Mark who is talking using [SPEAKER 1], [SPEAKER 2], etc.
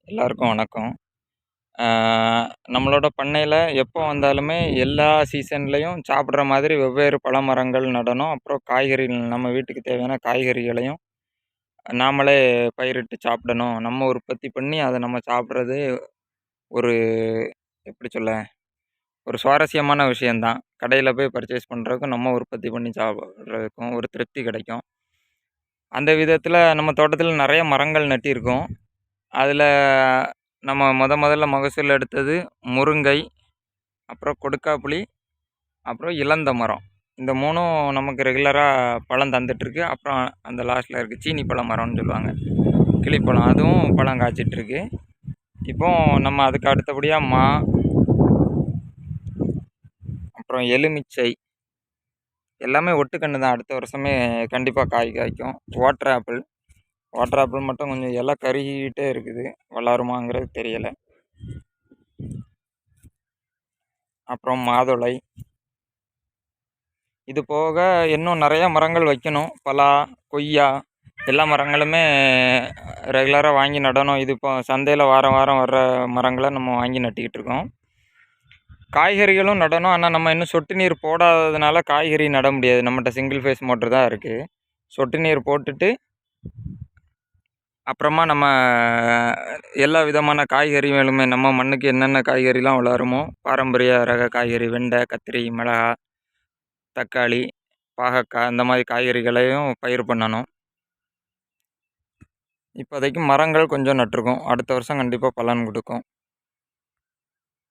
[SPEAKER 1] எல்லாருக்கும் வணக்கம். ஆ நம்மளோட பண்ணையில எப்போ வந்தாலுமே எல்லா சீசன்லயும் சாப்பிடுற மாதிரி வெவ்வேறு பழ மரங்கள் நடணும். அப்புறம் காய்கறிகள் நம்ம வீட்டுக்கு தேவையான காய்கறிகளையும் நாமளே பயிரிட்டு சாப்பிடணும். நம்ம உற்பத்தி பண்ணி அத நம்ம சாப்பிடுறது ஒரு எப்படி சொல்ல? ஒரு சுவாரஸ்யமான விஷயம் தான். கடையில போய் பர்ச்சேஸ் பண்றதுக்கும், நம்ம உற்பத்தி பண்ணி சாப்பிடுறதுக்கும் ஒரு திருப்தி கிடைக்கும். அந்த விதத்தில நம்ம தோட்டத்தில நெறைய மரங்கள் நட்டியிருக்கோம். அதில நம்ம மொதல்ல மகசூல் எடுத்தது முருங்கை, அப்புறம் கொடுக்காப்புளி, அப்புறம் இலந்த மரம். இந்த 3ம் நமக்கு ரெகுலரா பழம் தந்துட்டுருக்கு. அப்புறம் அந்த லாஸ்ட்ல இருக்கு சீனி பழ மரம்னு சொல்லுவாங்க. கிளிப்பழம் அதுவும் பழம் காய்ச்சிட்டுருக்கு. இப்போ நம்ம அதுக்கு அடுத்தபடியா அப்புறம் எலுமிச்சை எல்லாமே ஒட்டுக்கன்னு தான். அடுத்த வருஷமே கண்டிப்பா காய் காய்க்கும். வாட்டர் ஆப்பிள் மட்டும் கொஞ்சம் இலை கருகிக்கிட்டே இருக்குது. வளருமாங்கிறது தெரியல. அப்புறம் மாதுளை. இது போக இன்னும் நிறைய மரங்கள் வைக்கணும். பலா, கொய்யா எல்லா மரங்களுமே ரெகுலரா வாங்கி நடணும். இது இப்போ சந்தையில வாரம் வாரம் வர்ற மரங்கள நம்ம வாங்கி நட்டுக்கிட்டு இருக்கோம். காய்கறிகளும் நடணும். ஆனா நம்ம இன்னும் சொட்டு நீர் போடாததுனால காய்கறி நட முடியாது. நம்மட்ட சிங்கிள் ஃபேஸ் மோட்டர் தான் இருக்கு. சொட்டு நீர் போட்டுட்டு அப்புறமா நம்ம எல்லா விதமான காய்கறிகளுமே நம்ம மண்ணுக்கு என்னென்ன காய்கறிலாம் வளருமோ பாரம்பரிய ரக காய்கறி வெண்டை, கத்திரி, மிளகா, தக்காளி, பாகற்காய் இந்த மாதிரி காய்கறிகளையும் பயிர் பண்ணணும். இப்போதைக்கு மரங்கள் கொஞ்சம் நட்டிருக்கோம். அடுத்த வருஷம் கண்டிப்பாக பலன் கொடுக்கும்.